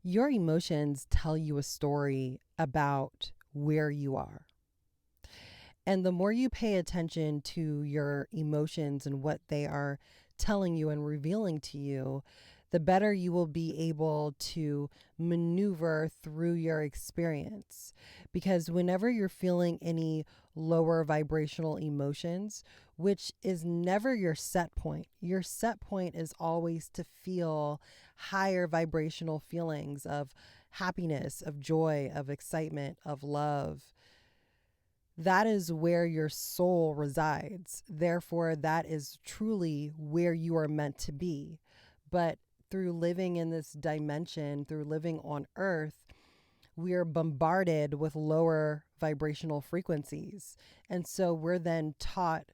Your emotions tell you a story about where you are. And the more you pay attention to your emotions and what they are telling you and revealing to you, the better you will be able to maneuver through your experience. Because whenever you're feeling any lower vibrational emotions, which is never your set point is always to feel higher vibrational feelings of happiness, of joy, of excitement, of love. That is where your soul resides. Therefore, that is truly where you are meant to be. But through living in this dimension, through living on earth, we are bombarded with lower vibrational frequencies. And so we're then taught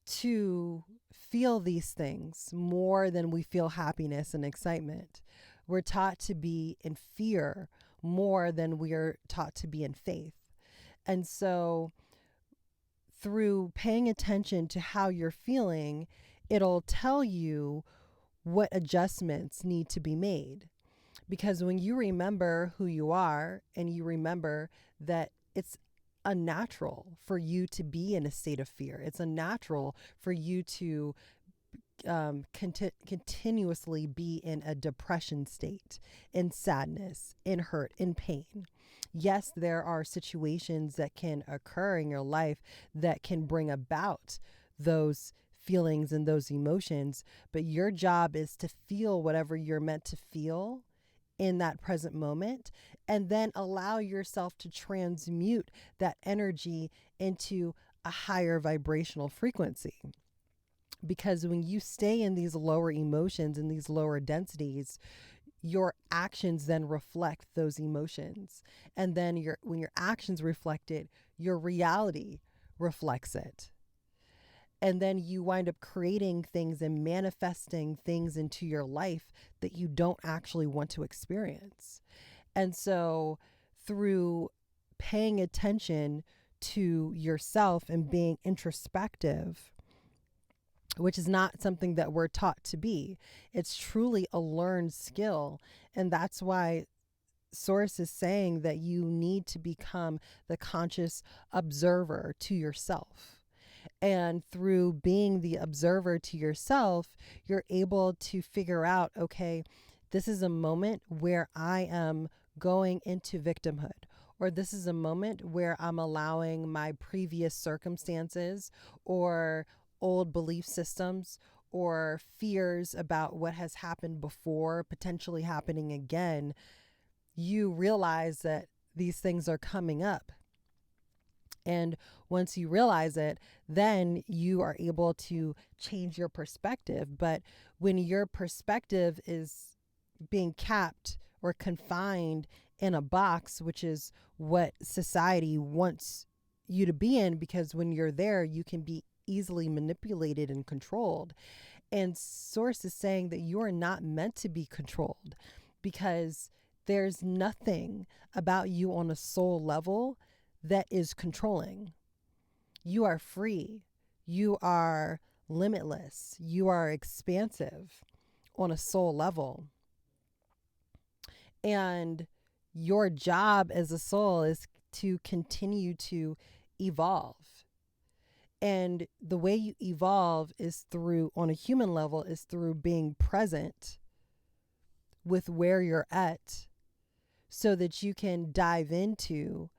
to feel these things more than we feel happiness and excitement. We're taught to be in fear more than we are taught to be in faith. And so through paying attention to how you're feeling, it'll tell you what adjustments need to be made. Because when you remember who you are and you remember that it's unnatural for you to be in a state of fear, it's unnatural for you to continuously be in a depression state, in sadness, in hurt, in pain. Yes, there are situations that can occur in your life that can bring about those feelings and those emotions, but your job is to feel whatever you're meant to feel in that present moment, and then allow yourself to transmute that energy into a higher vibrational frequency. Because when you stay in these lower emotions and these lower densities, your actions then reflect those emotions. And then when your actions reflect it, your reality reflects it. And then you wind up creating things and manifesting things into your life that you don't actually want to experience. And so through paying attention to yourself and being introspective, which is not something that we're taught to be. It's truly a learned skill. And that's why Source is saying that you need to become the conscious observer to yourself. And through being the observer to yourself, you're able to figure out, okay, this is a moment where I am going into victimhood, or this is a moment where I'm allowing my previous circumstances or old belief systems or fears about what has happened before potentially happening again. You realize that these things are coming up. And once you realize it, then you are able to change your perspective. But when your perspective is being capped or confined in a box, which is what society wants you to be in, because when you're there, you can be easily manipulated and controlled. And Source is saying that you are not meant to be controlled, because there's nothing about you on a soul level that is controlling. You are free. You are limitless. You are expansive on a soul level. And your job as a soul is to continue to evolve. And the way you evolve is through, on a human level, is through being present with where you're at, so that you can dive into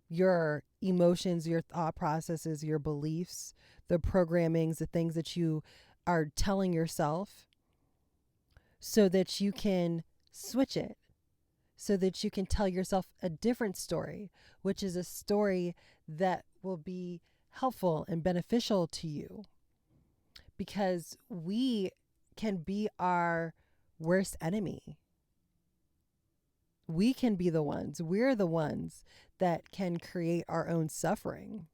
your emotions, your thought processes, your beliefs, the programmings, the things that you are telling yourself, so that you can switch it, so that you can tell yourself a different story, which is a story that will be helpful and beneficial to you. Because we can be our worst enemy. We can be the ones, we're the ones that can create our own suffering,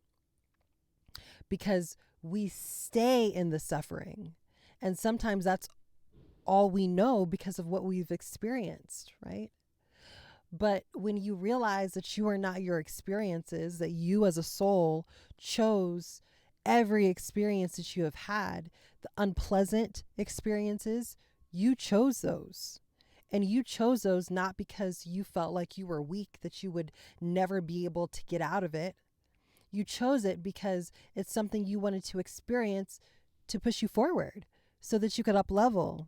because we stay in the suffering. And sometimes that's all we know because of what we've experienced, right? But when you realize that you are not your experiences, that you as a soul chose every experience that you have had, the unpleasant experiences, you chose those. And you chose those not because you felt like you were weak, that you would never be able to get out of it. You chose it because it's something you wanted to experience to push you forward so that you could up level.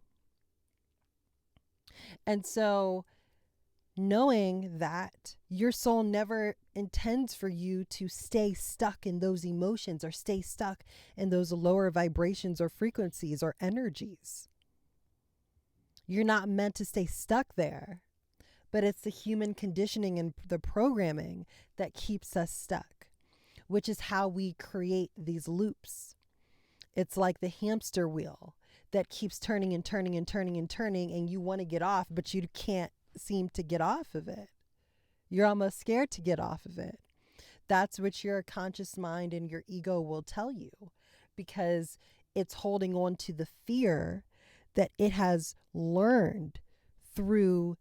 And so knowing that your soul never intends for you to stay stuck in those emotions or stay stuck in those lower vibrations or frequencies or energies. You're not meant to stay stuck there, but it's the human conditioning and the programming that keeps us stuck, which is how we create these loops. It's like the hamster wheel that keeps turning and turning and turning and turning, and you want to get off, but you can't seem to get off of it. You're almost scared to get off of it. That's what your conscious mind and your ego will tell you, because it's holding on to the fear that it has learned through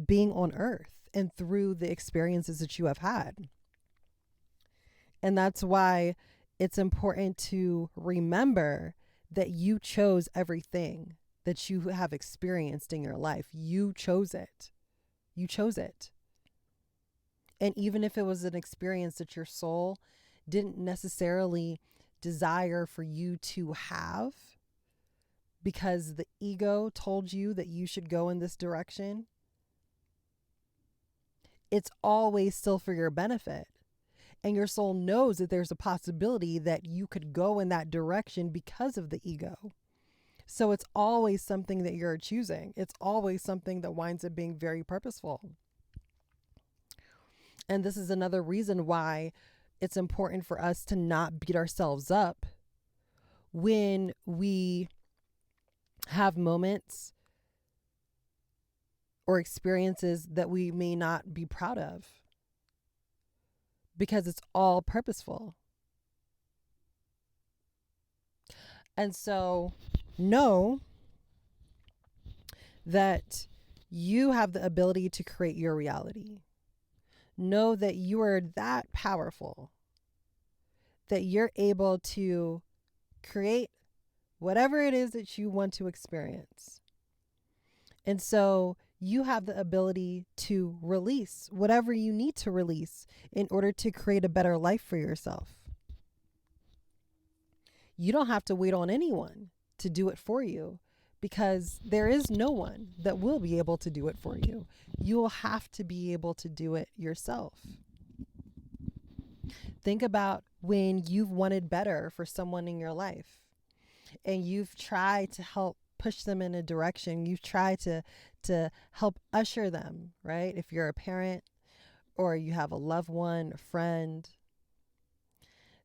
being on earth and through the experiences that you have had. And that's why it's important to remember that you chose everything that you have experienced in your life. You chose it. You chose it. And even if it was an experience that your soul didn't necessarily desire for you to have, because the ego told you that you should go in this direction, it's always still for your benefit. And your soul knows that there's a possibility that you could go in that direction because of the ego. So it's always something that you're choosing. It's always something that winds up being very purposeful. And this is another reason why it's important for us to not beat ourselves up when we have moments or experiences that we may not be proud of, because it's all purposeful. And so know that you have the ability to create your reality. Know that you are that powerful, that you're able to create whatever it is that you want to experience. And so you have the ability to release whatever you need to release in order to create a better life for yourself. You don't have to wait on anyone to do it for you, because there is no one that will be able to do it for you. You'll have to be able to do it yourself. Think about when you've wanted better for someone in your life and you've tried to help push them in a direction. You've tried to help usher them, right? If you're a parent or you have a loved one, a friend,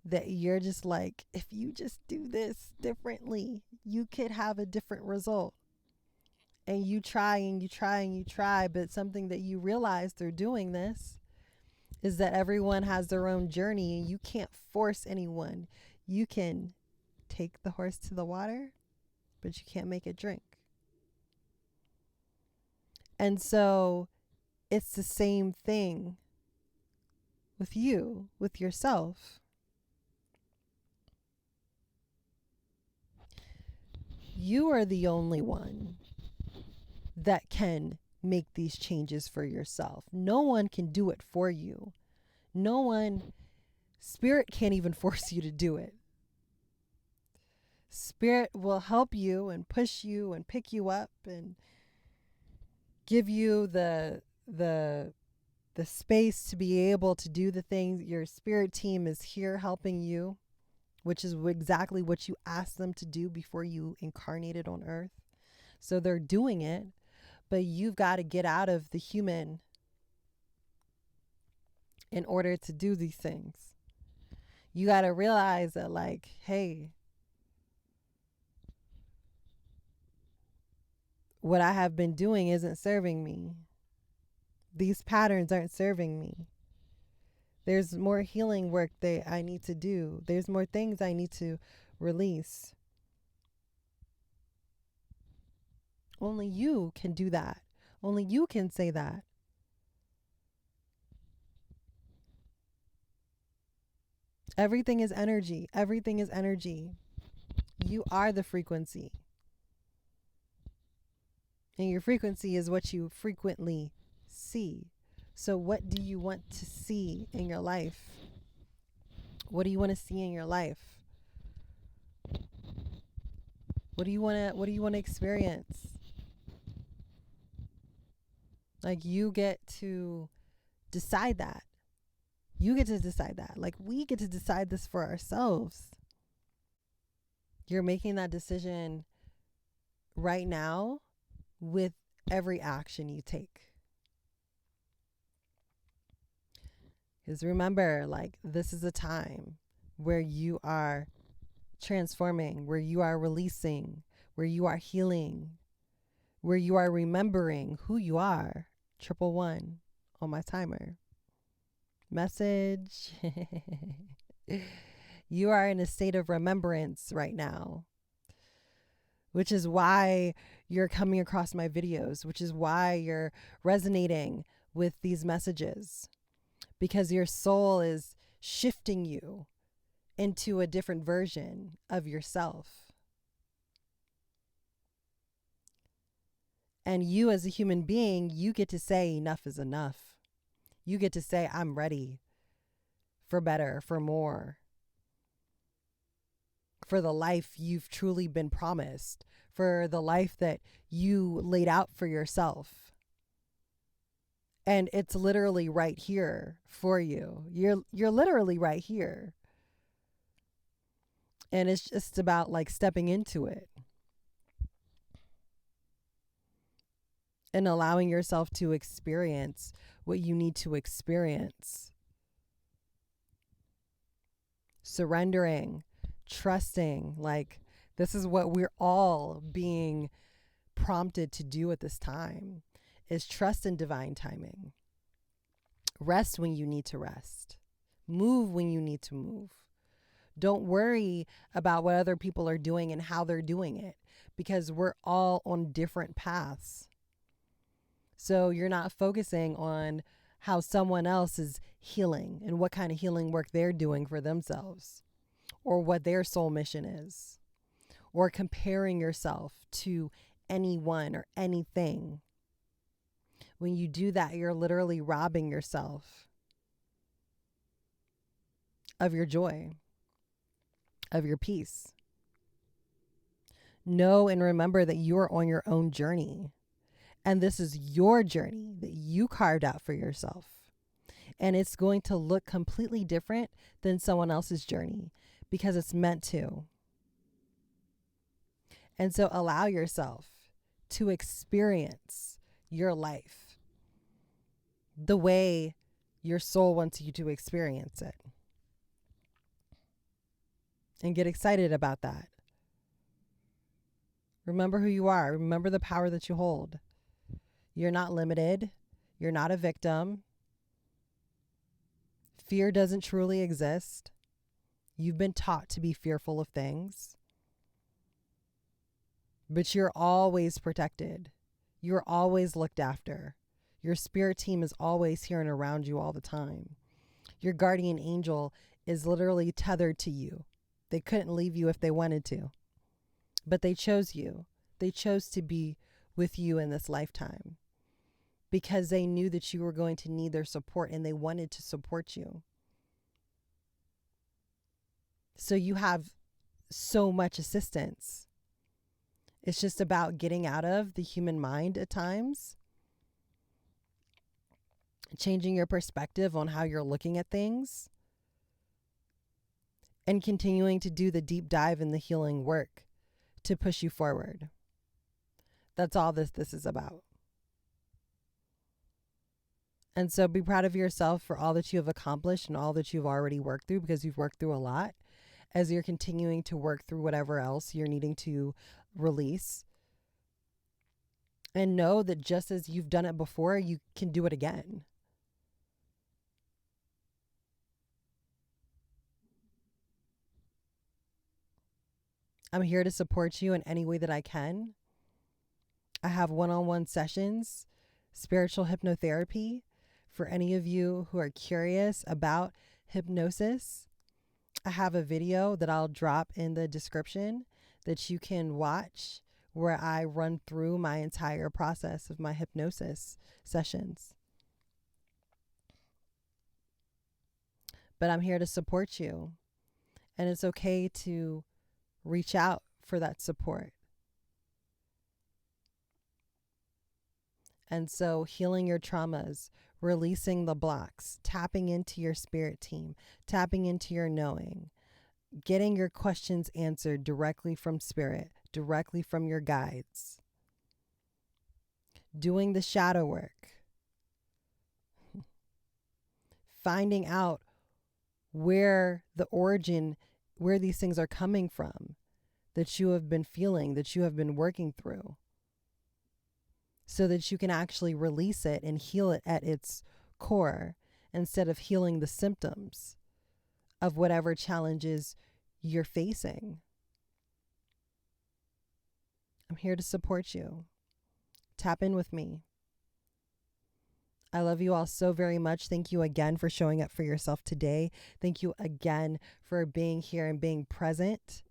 that you're just like, if you just do this differently, you could have a different result. And you try and you try and you try, but something that you realize through doing this is that everyone has their own journey and you can't force anyone. You can take the horse to the water, but you can't make it drink. And so it's the same thing with you, with yourself. You are the only one that can make these changes for yourself. No one can do it for you. No one, spirit can't even force you to do it. Spirit will help you and push you and pick you up and give you the space to be able to do the things. Your spirit team is here helping you, which is exactly what you asked them to do before you incarnated on earth. So they're doing it, but you've got to get out of the human in order to do these things. You got to realize that, like, hey, what I have been doing isn't serving me. These patterns aren't serving me. There's more healing work that I need to do. There's more things I need to release. Only you can do that. Only you can say that. Everything is energy. Everything is energy. You are the frequency. And your frequency is what you frequently see. So what do you want to see in your life? What do you want to see in your life? What do you want to experience? Like, you get to decide that. You get to decide that. Like, we get to decide this for ourselves. You're making that decision right now with every action you take. Because remember, like, this is a time where you are transforming, where you are releasing, where you are healing, where you are remembering who you are. 111 on my timer. Message. You are in a state of remembrance right now, which is why you're coming across my videos, which is why you're resonating with these messages, because your soul is shifting you into a different version of yourself. And you, as a human being, you get to say enough is enough. You get to say, I'm ready for better, for more, for the life you've truly been promised, for the life that you laid out for yourself. And it's literally right here for you. You're literally right here. And it's just about like stepping into it and allowing yourself to experience what you need to experience. Surrendering, trusting, like, this is what we're all being prompted to do at this time, is trust in divine timing. Rest when you need to rest. Move when you need to move. Don't worry about what other people are doing and how they're doing it, because we're all on different paths. So you're not focusing on how someone else is healing and what kind of healing work they're doing for themselves, or what their soul mission is, or comparing yourself to anyone or anything. When you do that, you're literally robbing yourself of your joy, of your peace. Know and remember that you are on your own journey. And this is your journey that you carved out for yourself. And it's going to look completely different than someone else's journey, because it's meant to. And so allow yourself to experience your life the way your soul wants you to experience it. And get excited about that. Remember who you are. Remember the power that you hold. You're not limited. You're not a victim. Fear doesn't truly exist. You've been taught to be fearful of things. But you're always protected. You're always looked after. Your spirit team is always here and around you all the time. Your guardian angel is literally tethered to you. They couldn't leave you if they wanted to. But they chose you. They chose to be with you in this lifetime, because they knew that you were going to need their support, and they wanted to support you. So you have so much assistance. It's just about getting out of the human mind at times, changing your perspective on how you're looking at things, and continuing to do the deep dive and the healing work to push you forward. That's all this is about. And so be proud of yourself for all that you have accomplished and all that you've already worked through, because you've worked through a lot, as you're continuing to work through whatever else you're needing to release. And know that just as you've done it before, you can do it again. I'm here to support you in any way that I can. I have one-on-one sessions, spiritual hypnotherapy, for any of you who are curious about hypnosis. I have a video that I'll drop in the description that you can watch, where I run through my entire process of my hypnosis sessions. But I'm here to support you. And it's okay to reach out for that support. And so healing your traumas, releasing the blocks, tapping into your spirit team, tapping into your knowing, getting your questions answered directly from spirit, directly from your guides, doing the shadow work, finding out where the origin, where these things are coming from that you have been feeling, that you have been working through, so that you can actually release it and heal it at its core instead of healing the symptoms of whatever challenges you're facing. I'm here to support you. Tap in with me. I love you all so very much. Thank you again for showing up for yourself today. Thank you again for being here and being present.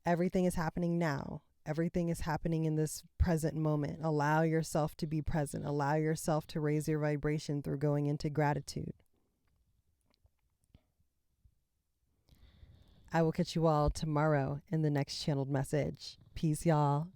Everything is happening now. Everything is happening in this present moment. Allow yourself to be present. Allow yourself to raise your vibration through going into gratitude. I will catch you all tomorrow in the next channeled message. Peace, y'all.